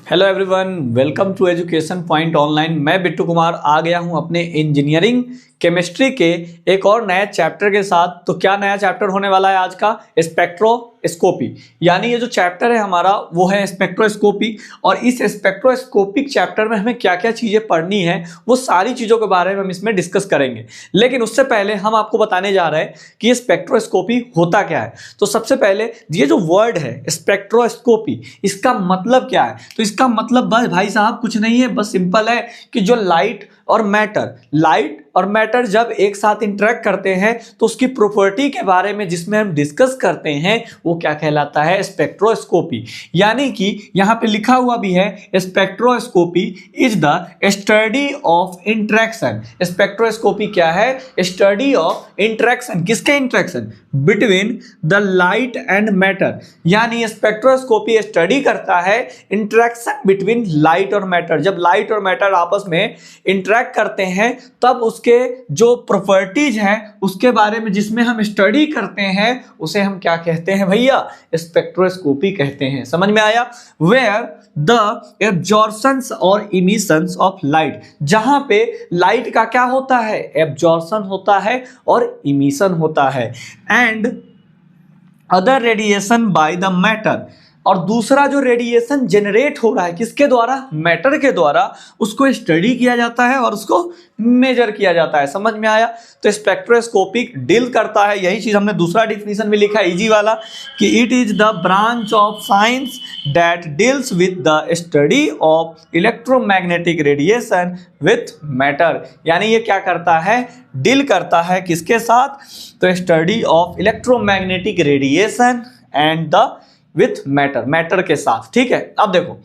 Hello everyone, welcome to education point online. मैं बिट्टू कुमार आ गया हूं अपने इंजीनियरिंग केमिस्ट्री के एक और नए चैप्टर के साथ। तो क्या नया चैप्टर होने वाला है आज का? स्पेक्ट्रोस्कोपी। यानी ये जो चैप्टर है हमारा वो है स्पेक्ट्रोस्कोपी। और इस स्पेक्ट्रोस्कोपिक चैप्टर में हमें क्या क्या चीज़ें पढ़नी है वो सारी चीज़ों के बारे में हम इसमें डिस्कस करेंगे। लेकिन उससे पहले हम आपको बताने जा रहे हैं कि ये स्पेक्ट्रोस्कोपी होता क्या है। तो सबसे पहले ये जो वर्ड है स्पेक्ट्रोस्कोपी, इसका मतलब क्या है? तो इसका मतलब बस भाई साहब कुछ नहीं है, बस सिंपल है कि जो लाइट और मैटर जब एक साथ इंटरेक्ट करते हैं तो उसकी प्रॉपर्टी के बारे में जिसमें हम डिस्कस करते हैं वो क्या कहलाता है? स्पेक्ट्रोस्कोपी। यानी कि यहां पे लिखा हुआ भी है spectroscopy is the study of interaction. Spectroscopy क्या है? Study of interaction. किसके interaction? Between the light and matter. यानी स्पेक्ट्रोस्कोपी स्टडी करता है इंटरेक्शन बिटवीन लाइट और मैटर। जब लाइट और मैटर आपस में इंटरेक्ट करते हैं तब उसके जो प्रॉपर्टीज हैं उसके बारे में जिसमें हम स्टडी करते हैं उसे हम क्या कहते हैं भैया? स्पेक्ट्रोस्कोपी कहते हैं। समझ में आया? वेयर द एब्जॉर्प्शंस और इमिशंस ऑफ लाइट, जहां पे लाइट का क्या होता है? एब्जॉर्प्शन होता है और इमिशन होता है। And other radiation by the matter, और दूसरा जो रेडिएशन जनरेट हो रहा है किसके द्वारा? मैटर के द्वारा, उसको स्टडी किया जाता है और उसको मेजर किया जाता है। समझ में आया? तो स्पेक्ट्रोस्कोपिक डील करता है, यही चीज हमने दूसरा डिफिनीशन भी लिखा है इजी वाला, कि it is the branch of science that deals with the study of electromagnetic radiation with matter. यानी ये क्या करता है? डील करता है किसके साथ? तो study of electromagnetic radiation and the with matter के साथ। ठीक है, अब देखो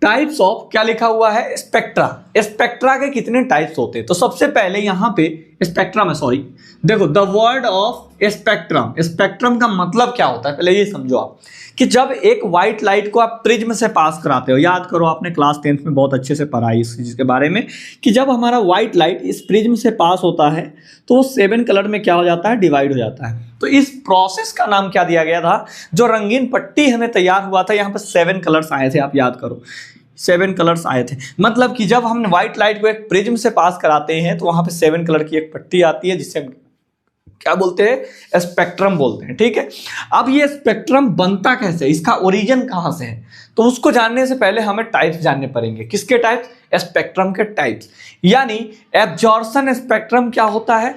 टाइप्स ऑफ क्या लिखा हुआ है? स्पेक्ट्रा के कितने टाइप्स होते हैं? तो सबसे पहले यहां पे स्पेक्ट्रम है, सॉरी देखो द वर्ड ऑफ स्पेक्ट्रम का मतलब क्या होता है पहले ये समझो आप, कि जब एक व्हाइट लाइट को आप प्रिज्म से पास कराते हो, याद करो आपने क्लास 10th में बहुत अच्छे से पढ़ा इस चीज के बारे में, कि जब हमारा व्हाइट लाइट इस प्रिज्म से पास होता है तो वो 7 कलर में क्या हो जाता है? डिवाइड हो जाता है। तो इस प्रोसेस का नाम क्या दिया गया था? जो रंगीन पट्टी हमें तैयार हुआ था, यहाँ पर 7 कलर्स आए थे, आप याद करो 7 कलर्स आए थे। मतलब कि जब हम व्हाइट लाइट को एक प्रिज्म से पास कराते हैं तो वहां पे 7 कलर की एक पट्टी आती है जिससे हम क्या बोलते हैं? स्पेक्ट्रम बोलते हैं। ठीक है, अब ये स्पेक्ट्रम बनता कैसे, इसका ओरिजिन कहां से है, तो उसको जानने से पहले हमें टाइप्स जानने पड़ेंगे। किसके टाइप्स? स्पेक्ट्रम के टाइप्स। यानी एब्जॉर्प्शन स्पेक्ट्रम क्या होता है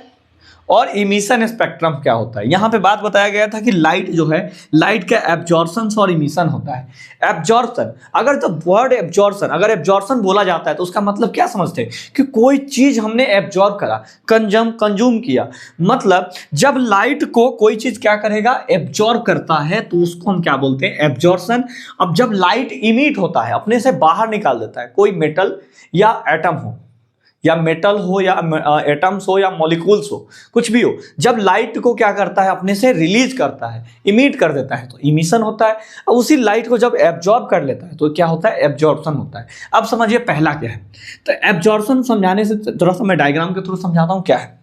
और इमिशन स्पेक्ट्रम क्या होता है। यहां पे बात बताया गया था कि लाइट जो है, लाइट का एब्जॉर्प्शन और इमिशन होता है। एब्जॉर्प्शन, अगर द वर्ड एब्जॉर्प्शन, अगर एब्जॉर्प्शन बोला जाता है तो उसका मतलब क्या समझते हैं? कि कोई चीज हमने एब्जॉर्ब करा, कंज्यूम किया। मतलब जब लाइट को कोई चीज क्या करेगा? एब्जॉर्ब करता है, तो उसको हम क्या बोलते हैं? एब्जॉर्प्शन। अब जब लाइट इमिट होता है, अपने से बाहर निकाल देता है, कोई मेटल या एटम हो, या मेटल हो या एटम्स हो या मॉलिक्यूल्स हो, कुछ भी हो, जब लाइट को क्या करता है? अपने से रिलीज करता है, इमिट कर देता है, तो इमिशन होता है। अब उसी लाइट को जब एब्जॉर्ब कर लेता है तो क्या होता है? एब्जॉर्प्शन होता है। अब समझिए पहला क्या है। तो एब्जॉर्प्शन समझाने से थोड़ा सा मैं डायग्राम के थ्रू समझाता हूं क्या है।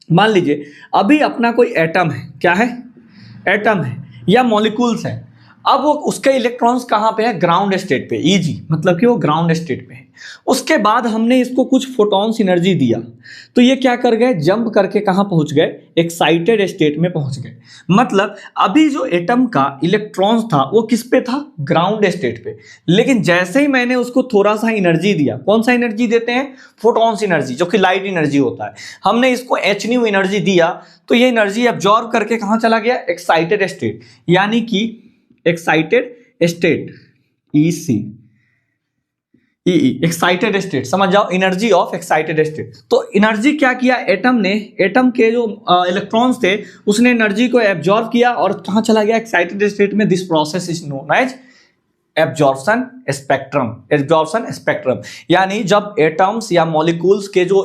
मान लीजिए अभी अपना कोई एटम है, क्या है? एटम है या मॉलिक्यूल्स है। अब वो उसके इलेक्ट्रॉन्स कहाँ पे है? ग्राउंड स्टेट पे, ईजी, मतलब कि वो ग्राउंड स्टेट पे है। उसके बाद हमने इसको कुछ फोटॉन्स एनर्जी दिया तो ये क्या कर गए? जंप करके कहाँ पहुंच गए? एक्साइटेड स्टेट में पहुंच गए। मतलब अभी जो एटम का इलेक्ट्रॉन्स था वो किस पे था? ग्राउंड स्टेट पे। लेकिन जैसे ही मैंने उसको थोड़ा सा एनर्जी दिया, कौन सा एनर्जी देते हैं? फोटॉन्स एनर्जी, जो कि लाइट एनर्जी होता है। हमने इसको h न्यू एनर्जी दिया तो ये एनर्जी एब्जॉर्ब करके कहाँ चला गया? Excited state. यानी कि एक्साइटेड स्टेट, एक्साइटेड स्टेट, समझ जाओ, एनर्जी ऑफ एक्साइटेड स्टेट। तो एनर्जी क्या किया एटम ने? एटम के जो इलेक्ट्रॉन्स थे उसने एनर्जी को एब्जॉर्ब किया और कहाँ चला गया? एक्साइटेड स्टेट में। This process is known as absorption spectrum. यानी जब एटम्स या मॉलिक्यूल्स के जो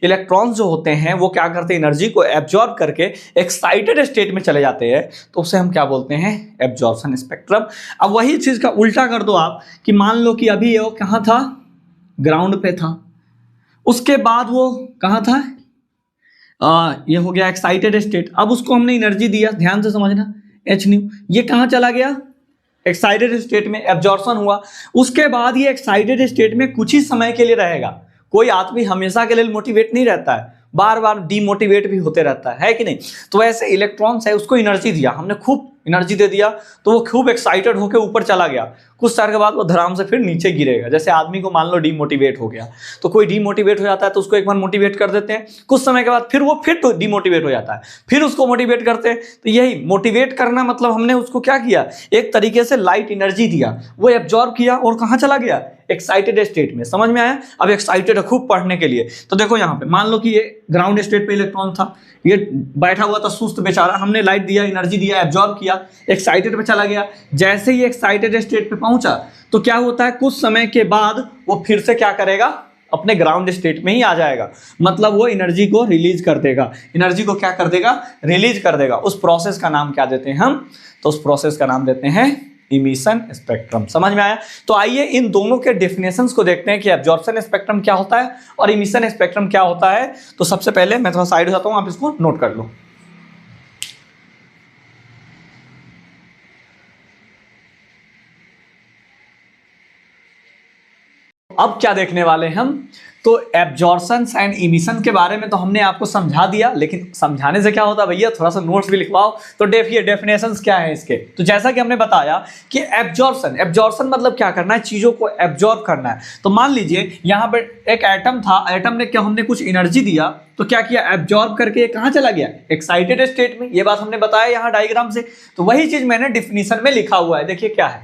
इलेक्ट्रॉन्स जो होते हैं वो क्या करते हैं? एनर्जी को एब्जॉर्ब करके एक्साइटेड स्टेट में चले जाते हैं, तो उसे हम क्या बोलते हैं? Absorption spectrum. अब वही चीज का उल्टा कर दो आप, कि मान लो कि अभी वो कहाँ था? ग्राउंड पे था। उसके बाद वो कहाँ था? ये हो गया एक्साइटेड स्टेट। अब उसको हमने एनर्जी दिया, ध्यान से समझना, h न्यू, ये कहाँ चला गया? एक्साइटेड स्टेट में एब्जॉर्प्शन हुआ, उसके बाद ये एक्साइटेड स्टेट में कुछ ही समय के लिए रहेगा। कोई आदमी हमेशा के लिए मोटिवेट नहीं रहता है, बार बार डीमोटिवेट भी होते रहता है कि नहीं। तो ऐसे इलेक्ट्रॉन्स है, उसको एनर्जी दिया हमने, खूब एनर्जी दे दिया तो वो खूब एक्साइटेड होकर ऊपर चला गया, कुछ समय के बाद वो धड़ाम से फिर नीचे गिरेगा। जैसे आदमी को मान लो डीमोटिवेट हो गया, तो कोई डीमोटिवेट हो जाता है तो उसको एक बार मोटिवेट कर देते हैं, कुछ समय के बाद फिर वो फिर तो डीमोटिवेट हो जाता है, फिर उसको मोटिवेट करते हैं। तो यही मोटिवेट करना मतलब हमने उसको क्या किया, एक तरीके से लाइट एनर्जी दिया, वो एब्जॉर्ब किया और कहाँ चला गया, एक्साइटेड स्टेट में। समझ में आया? अब एक्साइटेड है खूब पढ़ने के लिए, तो देखो यहाँ पे मान लो कि ये ग्राउंड स्टेट पे इलेक्ट्रॉन था, ये बैठा हुआ था सुस्त बेचारा, हमने लाइट दिया, एनर्जी दिया, एब्जॉर्ब किया, एक्साइटेड पे चला गया। जैसे ही एक्साइटेड स्टेट पे पहुंचा तो क्या होता है, कुछ समय के बाद वो फिर से क्या करेगा, अपने ग्राउंड स्टेट में ही आ जाएगा, मतलब वो एनर्जी को रिलीज कर देगा। एनर्जी को क्या कर देगा, रिलीज कर देगा। उस प्रोसेस का नाम क्या देते हैं हम, तो उस प्रोसेस का नाम देते हैं इमिशन स्पेक्ट्रम। समझ में आया? तो आइए इन दोनों के डेफिनेशंस को देखते हैं कि एब्जॉर्प्शन स्पेक्ट्रम क्या होता है और इमिशन स्पेक्ट्रम क्या होता है। तो सबसे पहले मैं थोड़ा साइड हो जाता हूं, आप इसको नोट कर लो। अब क्या देखने वाले हम, तो एब्जॉर्प्शन एंड इमिशन के बारे में तो हमने आपको समझा दिया, लेकिन समझाने से क्या होता है भैया, थोड़ा सा नोट्स भी लिखवाओ। तो देखिए डेफिनेशंस क्या है इसके। तो जैसा कि हमने बताया कि एब्जॉर्प्शन मतलब क्या करना है, चीजों को एब्जॉर्ब करना है। तो मान लीजिए यहाँ पे एक एटम था, एटम ने क्या, हमने कुछ एनर्जी दिया तो क्या किया, एब्जॉर्ब करके कहाँ चला गया, एक्साइटेड स्टेट में। ये बात हमने बताया यहाँ डायग्राम से। तो वही चीज मैंने डिफिनीशन में लिखा हुआ है, देखिए क्या है।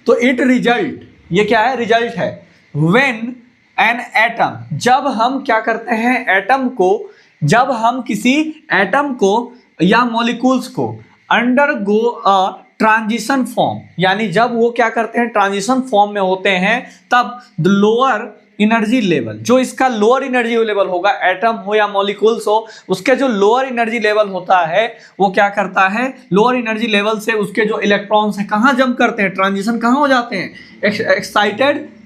तो इट रिजल्ट, ये क्या है, रिजल्ट है व्हेन एन एटम, जब हम क्या करते हैं, एटम को, जब हम किसी एटम को या मॉलिक्यूल्स को अंडरगो अ ट्रांजिशन फॉर्म, यानी जब वो क्या करते हैं, ट्रांजिशन फॉर्म में होते हैं, तब द लोअर एनर्जी लेवल, जो इसका लोअर एनर्जी लेवल होगा, एटम हो या मॉलिक्यूल्स हो, उसके जो लोअर एनर्जी लेवल होता है वो क्या करता है, लोअर एनर्जी लेवल से उसके जो इलेक्ट्रॉन्स है कहाँ जंप करते हैं, ट्रांजिशन कहाँ हो जाते हैं,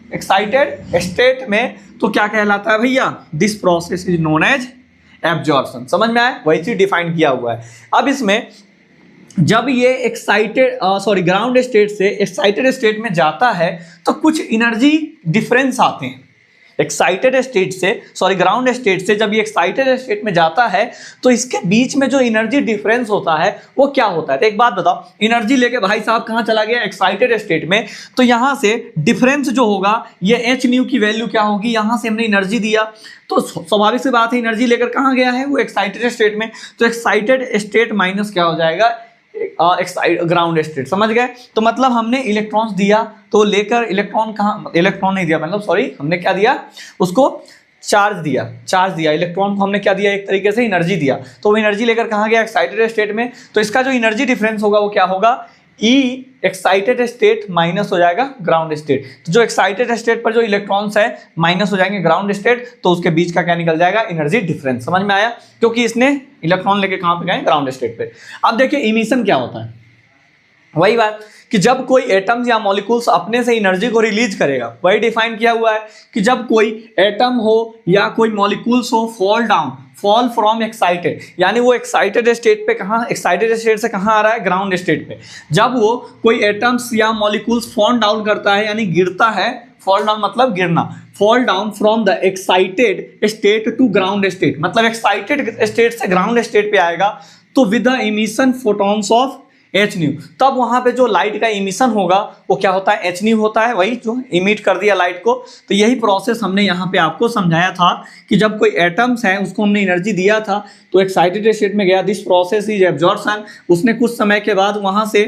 एक्साइटेड स्टेट में। तो क्या कहलाता है भैया, this process is known as absorption. समझ में आया? वही चीज डिफाइन किया हुआ है। अब इसमें जब ये ग्राउंड स्टेट से एक्साइटेड स्टेट में जाता है तो कुछ एनर्जी डिफरेंस आते हैं। एक्साइटेड स्टेट से ग्राउंड स्टेट से जब ये एक्साइटेड स्टेट में जाता है तो इसके बीच में जो एनर्जी डिफरेंस होता है वो क्या होता है। तो एक बात बताओ, एनर्जी लेके भाई साहब कहाँ चला गया, एक्साइटेड स्टेट में, तो यहाँ से डिफरेंस जो होगा ये एच न्यू की वैल्यू क्या होगी, यहाँ से हमने एनर्जी दिया तो स्वाभाविक सी बात है एनर्जी लेकर कहाँ गया है, वो एक्साइटेड स्टेट में। तो एक्साइटेड स्टेट माइनस क्या हो जाएगा, ग्राउंड स्टेट। समझ गए? तो मतलब हमने इलेक्ट्रॉन्स दिया तो लेकर इलेक्ट्रॉन कहाँ, इलेक्ट्रॉन नहीं दिया, मतलब हमने क्या दिया, उसको चार्ज दिया इलेक्ट्रॉन को हमने क्या दिया, एक तरीके से एनर्जी दिया। तो वो एनर्जी लेकर कहाँ गया, एक्साइटेड स्टेट में। तो इसका जो एनर्जी डिफरेंस होगा वो क्या होगा, ई एक्साइटेड स्टेट माइनस हो जाएगा ग्राउंड स्टेट। तो जो एक्साइटेड स्टेट पर जो इलेक्ट्रॉन्स है माइनस हो जाएंगे ग्राउंड स्टेट, तो उसके बीच का क्या निकल जाएगा, एनर्जी डिफरेंस। समझ में आया? क्योंकि इसने इलेक्ट्रॉन लेके कहां पे गए, ग्राउंड स्टेट पे। अब देखिए इमिशन क्या होता है, वही बात कि जब कोई एटम्स या मॉलिक्यूल्स अपने से एनर्जी को रिलीज करेगा, वही डिफाइन किया हुआ है कि जब कोई एटम हो या कोई मॉलिक्यूल्स हो फॉल फ्रॉम एक्साइटेड, यानी वो एक्साइटेड स्टेट पे कहाँ, एक्साइटेड स्टेट से कहाँ आ रहा है, ग्राउंड स्टेट पे। जब वो कोई एटम्स या मॉलिक्यूल्स फॉल डाउन करता है, यानी गिरता है, फॉल डाउन मतलब गिरना, fall down from the excited state to ground state, मतलब एक्साइटेड स्टेट से ग्राउंड स्टेट पे आएगा, तो with the emission photons of H nu, तब वहां पे जो लाइट का इमिशन होगा वो क्या होता है, एच न्यू होता है, वही जो इमिट कर दिया लाइट को। तो यही प्रोसेस हमने यहाँ पे आपको समझाया था कि जब कोई एटम्स है उसको हमने एनर्जी दिया था तो एक्साइटेड स्टेट में गया, दिस प्रोसेस इज एब्जॉर्प्शन। उसने कुछ समय के बाद वहां से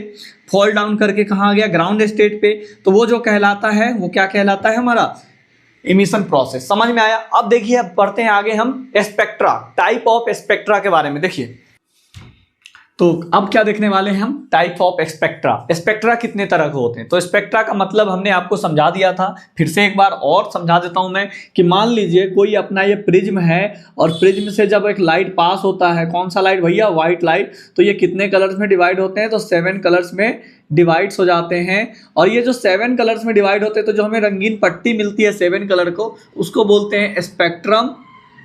फॉल डाउन करके कहाँ गया, ग्राउंड स्टेट पे, तो वो जो कहलाता है वो क्या कहलाता है, हमारा इमिशन प्रोसेस। समझ में आया? अब देखिए, अब पढ़ते हैं आगे हम स्पेक्ट्रा, टाइप ऑफ स्पेक्ट्रा के बारे में। देखिए तो अब क्या देखने वाले हैं हम, टाइप ऑफ स्पेक्ट्रा। स्पेक्ट्रा कितने तरह के होते हैं, तो स्पेक्ट्रा का मतलब हमने आपको समझा दिया था, फिर से एक बार और समझा देता हूं मैं कि मान लीजिए कोई अपना ये प्रिज्म है और प्रिज्म से जब एक लाइट पास होता है, कौन सा लाइट भैया, व्हाइट लाइट, तो ये कितने कलर्स में डिवाइड होते हैं, तो 7 कलर्स में डिवाइड्स हो जाते हैं। और ये जो 7 कलर्स में डिवाइड होते हैं, तो जो हमें रंगीन पट्टी मिलती है 7 कलर को, उसको बोलते हैं स्पेक्ट्रम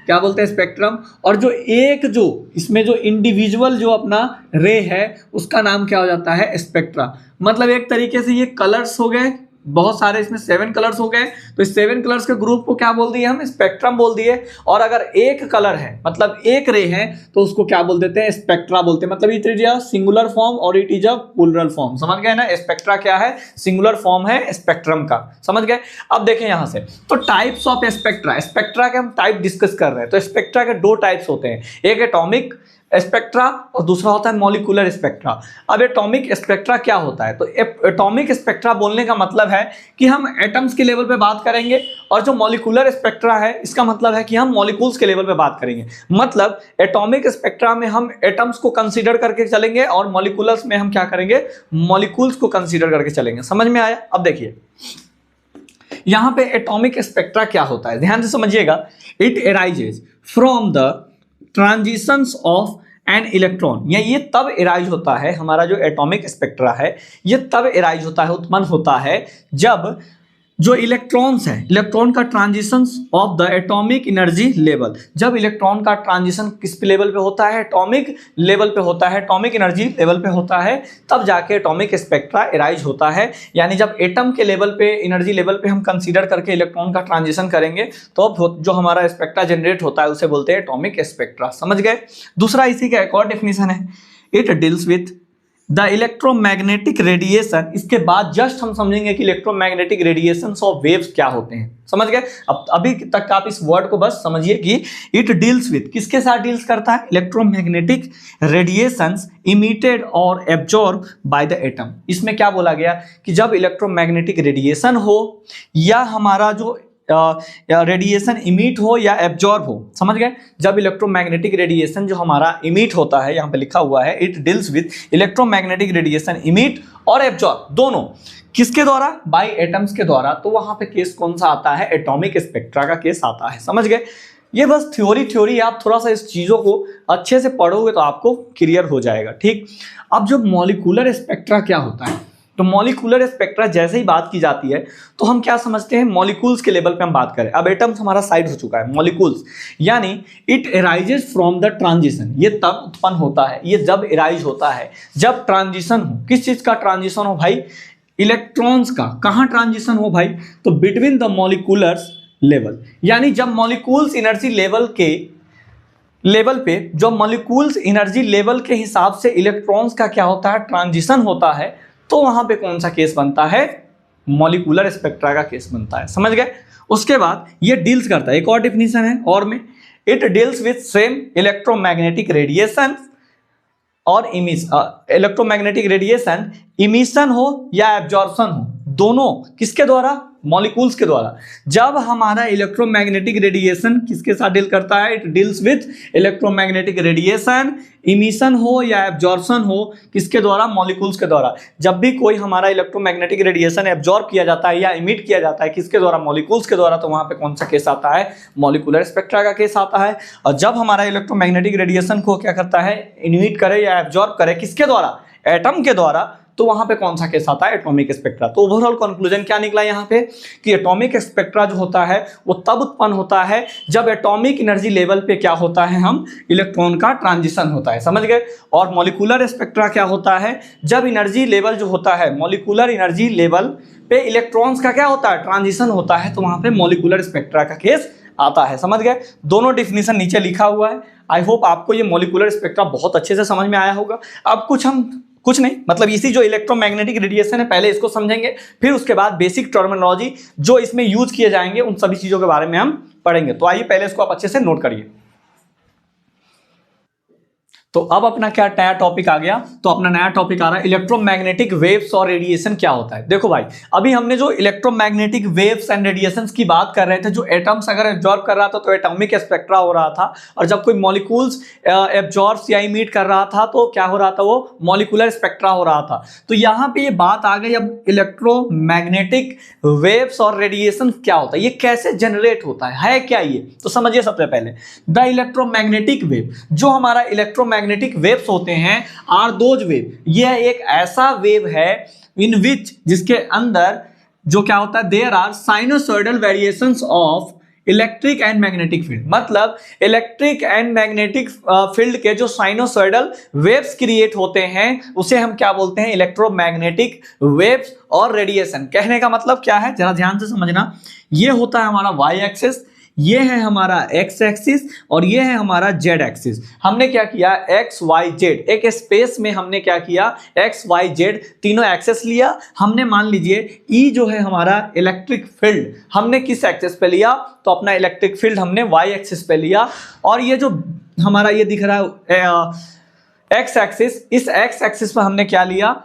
क्या बोलते हैं, स्पेक्ट्रम। और जो एक जो इसमें जो इंडिविजुअल जो अपना रे है उसका नाम क्या हो जाता है, स्पेक्ट्रा। मतलब एक तरीके से ये कलर्स हो गए, बहुत सारे इसमें 7 कलर्स हो गए, तो इस 7 कलर्स के ग्रुप को क्या बोल दिए हम, स्पेक्ट्रम बोल दिए। और अगर एक कलर है मतलब एक रे है तो उसको क्या बोल देते हैं, स्पेक्ट्रा बोलते हैं। मतलब it is a singular form और it is a plural form. समझ गए ना, स्पेक्ट्रा क्या है, सिंगुलर फॉर्म है स्पेक्ट्रम का। समझ गए। अब देखें यहां से, तो टाइप्स ऑफ स्पेक्ट्रा, स्पेक्ट्रा के हम टाइप डिस्कस कर रहे हैं। तो स्पेक्ट्रा के 2 टाइप्स होते हैं, एक एटॉमिक स्पेक्ट्रा और दूसरा होता है मॉलिक्यूलर स्पेक्ट्रा। अब एटॉमिक स्पेक्ट्रा क्या होता है, तो एटॉमिक स्पेक्ट्रा बोलने का मतलब है कि हम एटम्स के लेवल पे बात करेंगे, और जो मॉलिक्यूलर स्पेक्ट्रा है इसका मतलब है कि हम मॉलिक्यूल्स के लेवल पे बात करेंगे। मतलब एटॉमिक स्पेक्ट्रा में हम एटम्स को कंसीडर करके चलेंगे और मॉलिक्यूलर्स में हम क्या करेंगे, मॉलिक्यूल्स को कंसीडर करके चलेंगे। समझ में आया। अब देखिए यहां पे एटॉमिक स्पेक्ट्रा क्या होता है, ध्यान से समझिएगा। It arises from the transitions of an electron, या ये तब एराइज होता है, हमारा जो एटॉमिक स्पेक्ट्रा है ये तब एराइज होता है, उत्पन्न होता है जब जो इलेक्ट्रॉन्स है, इलेक्ट्रॉन का transition of the atomic energy level, जब इलेक्ट्रॉन का ट्रांजिशन किस लेवल पे होता है, एटॉमिक लेवल पे होता है, एटॉमिक एनर्जी लेवल पे होता है, तब जाके एटॉमिक स्पेक्ट्रा एराइज होता है। यानी जब एटम के लेवल पे, एनर्जी लेवल पे हम कंसीडर करके इलेक्ट्रॉन का ट्रांजिशन करेंगे तो जो हमारा स्पेक्ट्रा जनरेट होता है उसे बोलते हैं एटॉमिक स्पेक्ट्रा। समझ गए। दूसरा इसी का एक और डेफिनेशन है, it deals with the electromagnetic radiation. इसके बाद जस्ट हम समझेंगे कि इलेक्ट्रोमैग्नेटिक रेडिएशन ऑफ वेव्स क्या होते हैं। समझ गए। अब अभी तक आप इस वर्ड को बस समझिए कि इट डील्स विथ, किसके साथ डील्स करता है, इलेक्ट्रोमैग्नेटिक रेडिएशंस इमिटेड और एब्जॉर्ब बाय द एटम। इसमें क्या बोला गया कि जब इलेक्ट्रोमैग्नेटिक रेडिएशन हो या हमारा जो रेडिएशन इमिट हो या एब्जॉर्ब हो। समझ गए। जब इलेक्ट्रोमैग्नेटिक रेडिएशन जो हमारा इमिट होता है, यहां पे लिखा हुआ है it deals with electromagnetic radiation emit और एब्जॉर्ब, दोनों किसके द्वारा, बाय एटम्स के द्वारा। तो वहां पे केस कौन सा आता है, एटॉमिक स्पेक्ट्रा का केस आता है। समझ गए। ये बस थ्योरी आप थोड़ा सा इस चीजों को अच्छे से पढ़ोगे तो आपको क्लियर हो जाएगा। ठीक। अब जो मॉलिक्यूलर स्पेक्ट्रा क्या होता है, तो मॉलिक्यूलर स्पेक्ट्रा जैसे ही बात की जाती है तो हम क्या समझते हैं, मॉलिक्यूल्स के लेवल पे हम बात करें। अब एटम्स हमारा साइड हो चुका है, मॉलिक्यूल्स, यानी it arises from the transition. ये तब उत्पन्न होता है, ये जब अराइज होता है जब ट्रांजिशन हो। किस चीज का ट्रांजिशन हो भाई, इलेक्ट्रॉन्स का। कहां ट्रांजिशन हो भाई, तो बिटवीन द मॉलिक्यूलर्स लेवल, यानी जब मॉलिक्यूल्स एनर्जी लेवल के लेवल पे, जो मॉलिक्यूल्स एनर्जी लेवल के हिसाब से इलेक्ट्रॉन्स का क्या होता है, ट्रांजिशन होता है, तो वहां पे कौन सा केस बनता है, मॉलिक्यूलर स्पेक्ट्रा का केस बनता है। समझ गए। उसके बाद ये डील्स करता है, एक और डेफिनेशन है और में, it deals with same electromagnetic radiation और इलेक्ट्रोमैग्नेटिक रेडिएशन इमिशन हो या एब्जॉर्प्शन हो, दोनों किसके द्वारा, मॉलिक्यूल्स के द्वारा। जब हमारा इलेक्ट्रोमैग्नेटिक रेडिएशन किसके साथ डील करता है, it deals with electromagnetic radiation emission हो या एब्जॉर्प्शन हो, किसके द्वारा, मॉलिक्यूल्स के द्वारा। जब भी कोई हमारा इलेक्ट्रोमैग्नेटिक रेडिएशन एब्जॉर्ब किया जाता है या इमिट किया जाता है, किसके द्वारा, मॉलिक्यूल्स के द्वारा, तो वहां पे कौन सा केस आता है, मॉलिक्यूलर स्पेक्ट्रा का केस आता है। और जब हमारा इलेक्ट्रोमैग्नेटिक रेडिएशन को क्या करता है, इमिट करे या एब्जॉर्ब करे, किसके द्वारा, एटम के द्वारा, तो वहां पे कौन सा केस आता है, एटॉमिक स्पेक्ट्रा। तो ओवरऑल कंक्लूजन क्या निकला यहाँ पे कि एटॉमिक स्पेक्ट्रा जो होता है वो तब उत्पन्न होता है जब एटॉमिक एनर्जी लेवल पे क्या होता है, हम इलेक्ट्रॉन का ट्रांजिशन होता है। समझ गए। और मॉलिक्यूलर स्पेक्ट्रा क्या होता है, जब एनर्जी लेवल जो होता है, मॉलिक्यूलर एनर्जी लेवल पे इलेक्ट्रॉन्स का क्या होता है, ट्रांजिशन होता है, तो वहां पे मॉलिक्यूलर स्पेक्ट्रा का केस आता है। समझ गए। दोनों डिफिनीशन नीचे लिखा हुआ है। आई होप आपको ये मॉलिक्यूलर स्पेक्ट्रा बहुत अच्छे से समझ में आया होगा। अब कुछ नहीं, मतलब इसी जो इलेक्ट्रोमैग्नेटिक रेडिएशन है पहले इसको समझेंगे, फिर उसके बाद बेसिक टर्मिनोलॉजी जो इसमें यूज किए जाएंगे उन सभी चीजों के बारे में हम पढ़ेंगे। तो आइए पहले इसको आप अच्छे से नोट करिए। तो अब अपना क्या नया टॉपिक आ गया, तो अपना नया टॉपिक आ रहा है इलेक्ट्रोमैग्नेटिक वेव्स और रेडिएशन क्या होता है। देखो भाई, अभी हमने जो इलेक्ट्रोमैग्नेटिक वेव्स एंड रेडिएशंस की बात कर रहे थे, जो एटम्स अगर एब्जॉर्ब कर रहा था तो एटॉमिक स्पेक्ट्रा हो रहा था, और जब कोई मॉलिक्यूल्स एब्जॉर्ब या इमिट कर रहा था तो क्या हो रहा था, वो मॉलिक्यूलर स्पेक्ट्रा हो रहा था। तो यहाँ पे ये बात आ गई, अब इलेक्ट्रोमैग्नेटिक वेव्स और रेडिएशन क्या होता है, ये कैसे जनरेट होता है क्या ये, तो समझिए सबसे पहले द इलेक्ट्रोमैग्नेटिक वेव, जो हमारा इलेक्ट्रोमैग्नेटिक वेव्स होते हैं आर दोज वेव, यह एक ऐसा वेव है इन विच, जिसके अंदर जो क्या होता है, there are sinusoidal variations of electric and magnetic field, मतलब इलेक्ट्रिक एंड मैग्नेटिक फील्ड के जो साइनोसॉइडल वेव्स क्रिएट होते हैं उसे हम क्या बोलते हैं, इलेक्ट्रोमैग्नेटिक वेव्स और रेडिएशन। कहने का मतलब क्या है, जरा ध्यान से समझना। ये होता है हमारा वाई एक्सिस, ये है हमारा एक्स एक्सिस और ये है हमारा जेड एक्सिस। हमने क्या किया, एक्स वाई जेड, एक स्पेस में हमने क्या किया, एक्स वाई जेड तीनों एक्सिस लिया। हमने मान लीजिए ई जो है हमारा इलेक्ट्रिक फील्ड हमने किस एक्सिस पे लिया, तो अपना इलेक्ट्रिक फील्ड हमने वाई एक्सिस पे लिया। और ये जो हमारा ये दिख रहा है एक्स एक्सिस, इस एक्स एक्सिस पर हमने क्या लिया,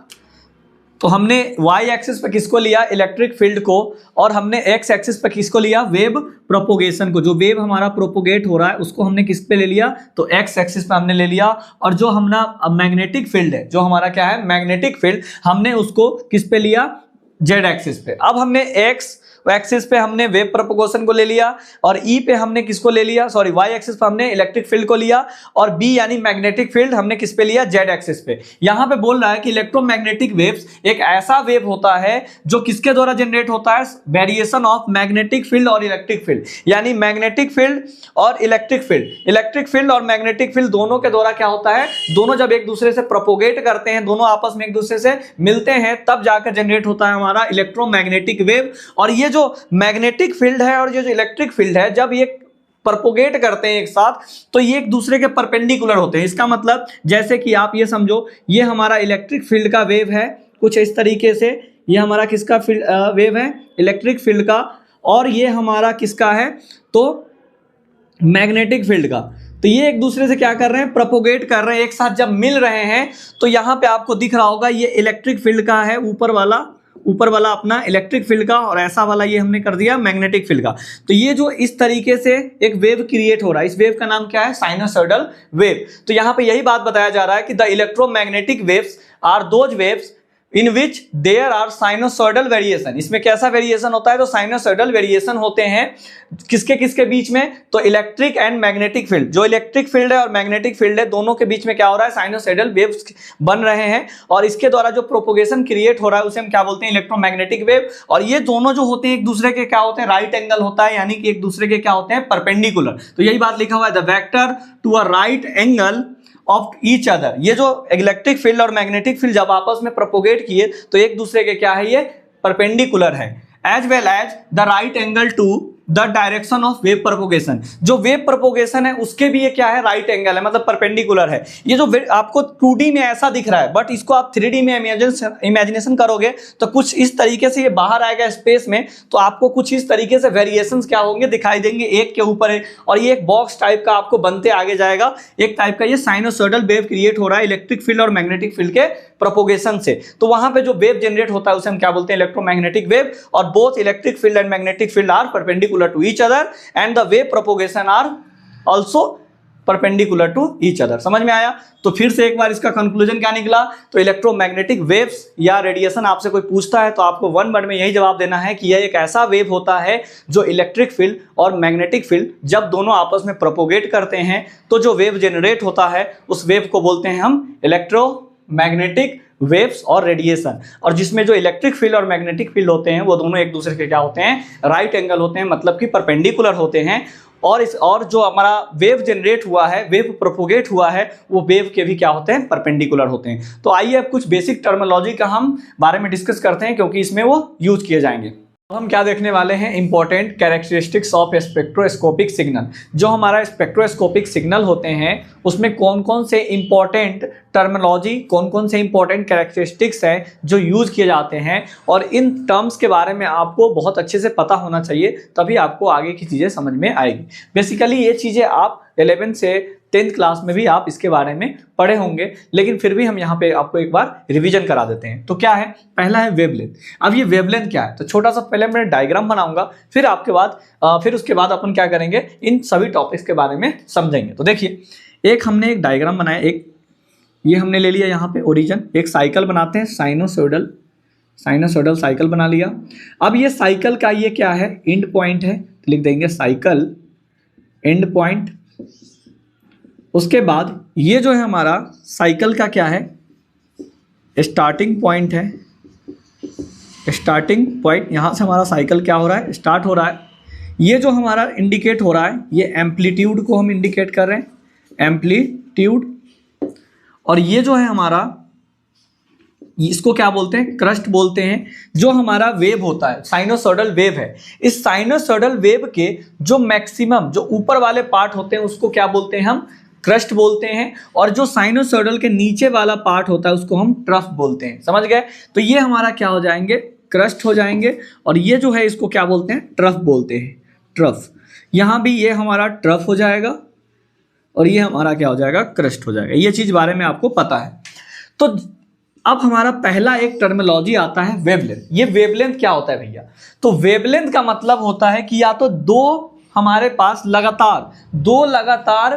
तो हमने y एक्सिस पे किसको लिया, इलेक्ट्रिक फील्ड को, और हमने x एक्सिस पे किसको लिया, वेव प्रोपोगेशन को। जो वेव हमारा प्रोपोगेट हो रहा है उसको हमने किस पे ले लिया, तो x एक्सिस पे हमने ले लिया। और जो हमारा मैग्नेटिक फील्ड है, जो हमारा क्या है मैग्नेटिक फील्ड, हमने उसको किस पे लिया, z एक्सिस पे। अब हमने x एक्सिस पे हमने वेव प्रोपोगेशन को ले लिया और ई पे हमने किसको ले लिया, सॉरी वाई एक्सिस पे हमने इलेक्ट्रिक फील्ड को लिया, और बी यानी मैग्नेटिक फील्ड हमने किस पे लिया, जेड एक्सिस पे। यहां पे बोल रहा है कि इलेक्ट्रोमैग्नेटिक वेव्स एक ऐसा वेव होता है जो किसके द्वारा जनरेट होता है, वेरिएशन ऑफ मैग्नेटिक फील्ड और इलेक्ट्रिक फील्ड, यानी मैग्नेटिक फील्ड और इलेक्ट्रिक फील्ड। इलेक्ट्रिक फील्ड और मैग्नेटिक फील्ड दोनों के द्वारा क्या होता है, दोनों जब एक दूसरे से प्रोपोगेट करते हैं, दोनों आपस में एक दूसरे से मिलते हैं, तब जाकर जनरेट होता है हमारा इलेक्ट्रोमैग्नेटिक वेव। और ये जो मैग्नेटिक फील्ड है और ये जो इलेक्ट्रिक फील्ड है, जब ये प्रोपोगेट करते हैं एक साथ, तो ये एक दूसरे के परपेंडिकुलर होते हैं। इसका मतलब जैसे कि आप ये समझो, ये हमारा इलेक्ट्रिक फील्ड का वेव है कुछ इस तरीके से, ये हमारा किसका फील्ड वेव है, इलेक्ट्रिक फील्ड का, और ये हमारा किसका है, तो मैग्नेटिक फील्ड का। तो ये एक दूसरे से क्या कर रहे हैं, प्रोपोगेट कर रहे हैं, एक साथ जब मिल रहे हैं तो यहां पे आपको दिख रहा होगा ये इलेक्ट्रिक फील्ड का है, ऊपर वाला अपना इलेक्ट्रिक फील्ड का, और ऐसा वाला ये हमने कर दिया मैग्नेटिक फील्ड का। तो ये जो इस तरीके से एक वेव क्रिएट हो रहा है, इस वेव का नाम क्या है, साइनोसॉइडल वेव। तो यहां पे यही बात बताया जा रहा है कि the electromagnetic waves are those waves in which there are sinusoidal variation. इसमें कैसा वेरिएशन होता है, तो साइनोसॉइडल वेरिएशन होते हैं किसके किसके बीच में, तो इलेक्ट्रिक एंड मैग्नेटिक फील्ड, जो इलेक्ट्रिक फील्ड है और मैग्नेटिक फील्ड है दोनों के बीच में क्या हो रहा है, साइनोसॉइडल वेव्स बन रहे हैं। और इसके द्वारा जो प्रोपोगेशन क्रिएट हो रहा है उसे हम क्या बोलते हैं, इलेक्ट्रोमैग्नेटिक वेव। और ये दोनों जो होते हैं एक दूसरे के क्या होते हैं, राइट एंगल होता है, यानी कि एक दूसरे के क्या होते हैं, परपेंडिकुलर। तो यही बात लिखा हुआ है, the vector to a right angle of each other. ये जो इलेक्ट्रिक फील्ड और मैग्नेटिक फील्ड जब आपस में प्रोपोगेट किए तो एक दूसरे के क्या है, ये परपेंडिकुलर है। As well as the right angle to the direction of wave propagation, जो वेव प्रोपोगेशन है उसके भी ये क्या है, राइट एंगल है, मतलब परपेंडिकुलर है। ये जो आपको 2D में ऐसा दिख रहा है, बट इसको आप 3D में इमेजिनेशन करोगे तो कुछ इस तरीके से ये बाहर आएगा स्पेस में, तो आपको कुछ इस तरीके से वेरिएशंस क्या होंगे, दिखाई देंगे एक के ऊपर एक, और ये एक बॉक्स टाइप का आपको बनते आगे जाएगा। एक टाइप का ये साइनोसॉइडल वेव क्रिएट हो रहा है इलेक्ट्रिक फील्ड और मैग्नेटिक फील्ड के प्रोपोगेशन से। तो वहां पे जो वेव जनरेट होता है उसे हम क्या बोलते हैं, इलेक्ट्रोमैग्नेटिक वेव। और both electric field and magnetic field are perpendicular to each other and the wave propagation are also perpendicular to each other. समझ में आया? तो फिर से एक बार इसका कंक्लूजन क्या निकला, तो इलेक्ट्रोमैग्नेटिक वेव्स या रेडिएशन आपसे कोई पूछता है तो आपको वन वर्ड में यही जवाब देना है कि यह एक ऐसा वेव होता है जो इलेक्ट्रिक फील्ड और मैग्नेटिक फील्ड जब दोनों आपस में प्रोपोगेट करते हैं तो जो वेव जनरेट होता है उस वेव को बोलते हैं हम इलेक्ट्रोमैग्नेटिक वेव्स और रेडिएशन। और जिसमें जो इलेक्ट्रिक फील्ड और मैग्नेटिक फील्ड होते हैं वो दोनों एक दूसरे के क्या होते हैं, राइट एंगल होते हैं, मतलब कि परपेंडिकुलर होते हैं। और जो हमारा वेव जनरेट हुआ है, वेव प्रोपोगेट हुआ है, वो वेव के भी क्या होते हैं, परपेंडिकुलर होते हैं। तो आइए अब कुछ बेसिक टर्मिनोलॉजी का हम बारे में डिस्कस करते हैं क्योंकि इसमें वो यूज किए जाएंगे। अब हम क्या देखने वाले हैं, important characteristics of spectroscopic signal. जो हमारा स्पेक्ट्रोस्कोपिक सिग्नल होते हैं उसमें कौन कौन से इंपॉर्टेंट टर्मिनोलॉजी, कौन कौन से इंपॉर्टेंट कैरेक्टरिस्टिक्स हैं जो यूज किए जाते हैं, और इन टर्म्स के बारे में आपको बहुत अच्छे से पता होना चाहिए, तभी आपको आगे की चीज़ें समझ में आएगी। बेसिकली ये चीज़ें आप 11 से 10th क्लास में भी आप इसके बारे में पढ़े होंगे, लेकिन फिर भी हम यहाँ पे आपको एक बार रिवीजन करा देते हैं। तो क्या है, पहला है वेवलेंथ। अब ये वेवलेंथ क्या है, तो छोटा सा पहले मैं डायग्राम बनाऊंगा, फिर उसके बाद अपन क्या करेंगे, इन सभी टॉपिक्स के बारे में समझेंगे। तो देखिए, एक हमने एक डायग्राम बनाया, एक ये हमने ले लिया यहाँ पे ओरिजिन, एक साइकिल बनाते हैं, साइनोसॉइडल साइकिल बना लिया। अब ये साइकिल का ये क्या है, एंड पॉइंट है, तो लिख देंगे साइकिल एंड पॉइंट। उसके बाद ये जो है हमारा साइकिल का क्या है, स्टार्टिंग पॉइंट है, स्टार्टिंग पॉइंट, यहाँ से हमारा साइकिल क्या हो रहा है, स्टार्ट हो रहा है। ये जो हमारा इंडिकेट हो रहा है ये एम्पलीट्यूड को हम इंडिकेट कर रहे हैं, एम्पलीट्यूड। और ये जो है हमारा, इसको क्या बोलते हैं, क्रस्ट बोलते हैं। जो हमारा वेव होता है साइनोसॉइडल वेव है, इस साइनोसॉइडल वेव के जो मैक्सिमम जो ऊपर वाले पार्ट होते हैं उसको क्या बोलते हैं, हम क्रस्ट बोलते हैं। और जो साइनोसॉइडल के नीचे वाला पार्ट होता है उसको हम ट्रफ बोलते हैं। समझ गए? तो ये हमारा क्या हो जाएंगे, क्रस्ट हो जाएंगे। और ये जो है इसको क्या बोलते हैं, ट्रफ बोलते हैं, ट्रफ। यहाँ भी ये हमारा ट्रफ हो जाएगा और ये हमारा क्या हो जाएगा, क्रस्ट हो जाएगा। ये चीज बारे में आपको पता है। तो अब हमारा पहला एक टर्मिनोलॉजी आता है वेवलेंथ। ये वेवलेंथ क्या होता है भैया? तो वेवलेंथ का मतलब होता है कि या तो दो हमारे पास लगातार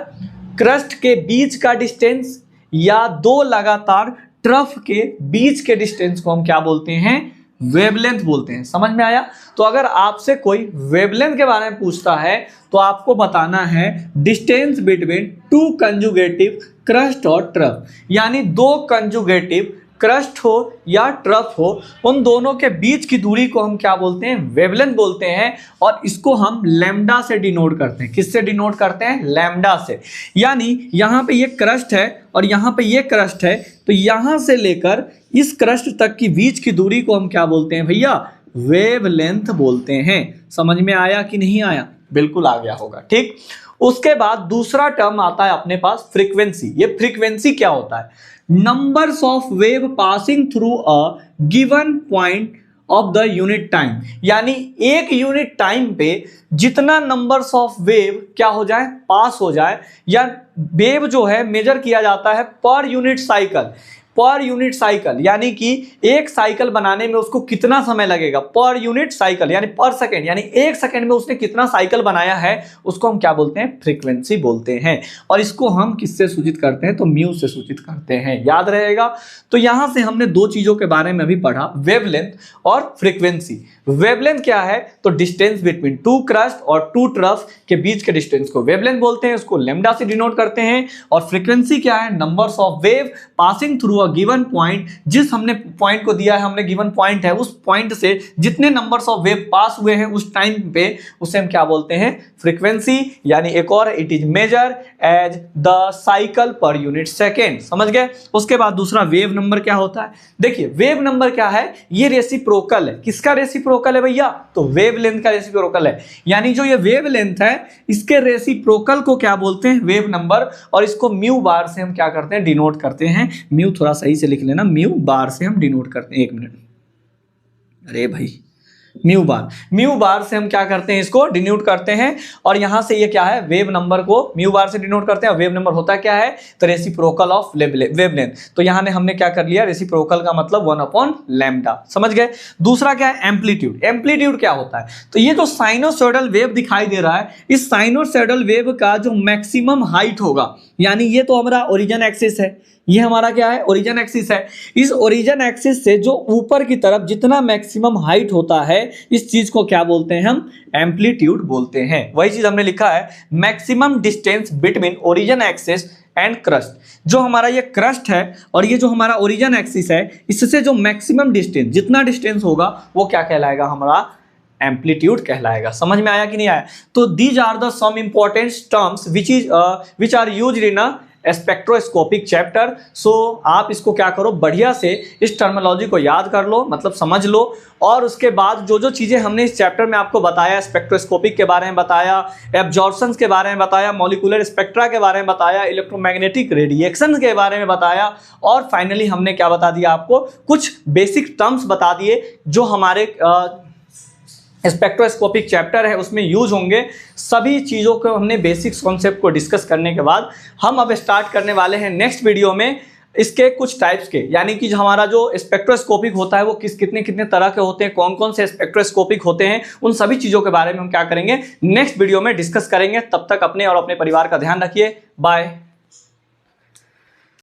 क्रस्ट के बीच का डिस्टेंस या दो लगातार ट्रफ के बीच के डिस्टेंस को हम क्या बोलते हैं, वेवलेंथ बोलते हैं। समझ में आया? तो अगर आपसे कोई वेवलेंथ के बारे में पूछता है तो आपको बताना है distance between two conjugative crust और ट्रफ, यानी दो कंजुगेटिव क्रस्ट हो या ट्रफ हो, उन दोनों के बीच की दूरी को हम क्या बोलते हैं, वेवलेंथ बोलते हैं। और इसको हम लैम्डा से डिनोट करते हैं। किससे डिनोट करते हैं, लैम्डा से। यानी यहाँ पे ये क्रस्ट है और यहाँ पे ये क्रस्ट है, तो यहाँ से लेकर इस क्रस्ट तक की बीच की दूरी को हम क्या बोलते हैं भैया, वेवलेंथ बोलते हैं। समझ में आया कि नहीं आया? बिल्कुल आ गया होगा। ठीक, उसके बाद दूसरा टर्म आता है अपने पास फ्रीक्वेंसी। ये फ्रीक्वेंसी क्या होता है, numbers of wave passing through a given point of the unit time. यानी एक यूनिट टाइम पे जितना नंबर्स ऑफ वेव क्या हो जाए, पास हो जाए, या वेव जो है मेजर किया जाता है per unit cycle. Per unit cycle यानी कि एक साइकिल बनाने में उसको कितना समय लगेगा, पर यूनिट साइकिल यानी पर सेकेंड, यानी एक सेकेंड में उसने कितना साइकिल बनाया है, उसको हम क्या बोलते हैं, फ्रीक्वेंसी बोलते हैं। और इसको हम किससे सूचित करते हैं, तो म्यू से सूचित करते हैं। याद रहेगा? तो यहां से हमने दो चीजों के बारे में अभी पढ़ा, वेवलेंथ और फ्रीक्वेंसी। वेवलेंथ क्या है, तो डिस्टेंस बिटवीन टू क्रस्ट और टू ट्रफ के बीच के डिस्टेंस को वेवलेंथ बोलते हैं, उसको लैम्डा से डिनोट करते हैं। और फ्रीक्वेंसी क्या है, numbers of wave passing through a given point. जिस हमने पॉइंट को दिया है, हमने गिवन पॉइंट है, उस पॉइंट से जितने नंबर्स ऑफ वेव पास हुए हैं उस टाइम पे, उसे हम क्या बोलते हैं, फ्रीक्वेंसी। यानी एक और, it is measure as the cycle per unit second. समझ गए? उसके बाद दूसरा वेव नंबर क्या होता है। देखिए वेव नंबर क्या है, ये रेसिप्रोकल है। किसका रेसिप्रोकल है भैया, तो वेवलेंथ का रेसिप्रोकल है। यानी जो ये वेवलेंथ है इसके रेसिप्रोकल को क्या बोलते हैं, वेव नंबर। और इसको म्यू बार से हम क्या करते हैं, डिनोट करते हैं। म्यू थोड़ा सही से लिख लेना, म्यू बार से हम डिनोट करते हैं। एक मिनट, अरे भाई, म्यू बार से हम क्या करते हैं, इसको डिनोट करते हैं। और यहां से ये क्या है, वेव नंबर को म्यू बार से डिनोट करते हैं। और वेव नंबर होता क्या है, तो रेसिप्रोकल ऑफ वेवलेंथ। तो यहां ने हमने क्या कर लिया, रेसिप्रोकल का मतलब 1/लैम्डा। समझ गए? दूसरा क्या है, एम्पलीट्यूड। एम्पलीट्यूड क्या होता है, तो ये जो साइनोसॉइडल वेव दिखाई दे रहा है, इस साइनोसॉइडल वेव का जो मैक्सिमम हाइट होगा, यानी ये तो हमारा ओरिजिन एक्सिस है, ये हमारा क्या है, ओरिजिन एक्सिस है। इस ओरिजिन एक्सिस से जो ऊपर की तरफ जितना मैक्सिमम हाइट होता है, इस चीज को क्या बोलते हैं, हम एम्पलीट्यूड बोलते हैं। वही चीज हमने लिखा है, maximum distance between origin axis and crust. जो हमारा ये क्रस्ट है और ये जो हमारा ओरिजिन एक्सिस है, इससे जो मैक्सिमम डिस्टेंस, जितना डिस्टेंस होगा वो क्या कहलाएगा, हमारा एम्पलीट्यूड कहलाएगा। समझ में आया कि नहीं आया? तो these are the some important terms which are used in a spectroscopic chapter. So आप इसको क्या करो, बढ़िया से इस टर्मिनोलॉजी को याद कर लो, मतलब समझ लो। और उसके बाद जो जो चीज़ें हमने इस चैप्टर में आपको बताया, स्पेक्ट्रोस्कोपिक के बारे में बताया, एब्जॉर्प्शंस के बारे में बताया, मॉलिक्यूलर स्पेक्ट्रा के बारे में बताया, इलेक्ट्रोमैग्नेटिक रेडिएशन के बारे में बताया, और फाइनली हमने क्या बता दिया आपको, कुछ बेसिक टर्म्स बता दिए जो हमारे स्पेक्ट्रोस्कोपिक चैप्टर है उसमें यूज होंगे। सभी चीज़ों को हमने बेसिक्स कॉन्सेप्ट को डिस्कस करने के बाद हम अब स्टार्ट करने वाले हैं नेक्स्ट वीडियो में इसके कुछ टाइप्स के, यानी कि हमारा जो स्पेक्ट्रोस्कोपिक होता है वो कितने तरह के होते हैं, कौन कौन से स्पेक्ट्रोस्कोपिक होते हैं, उन सभी चीज़ों के बारे में हम क्या करेंगे, नेक्स्ट वीडियो में डिस्कस करेंगे। तब तक अपने और अपने परिवार का ध्यान रखिए। बाय।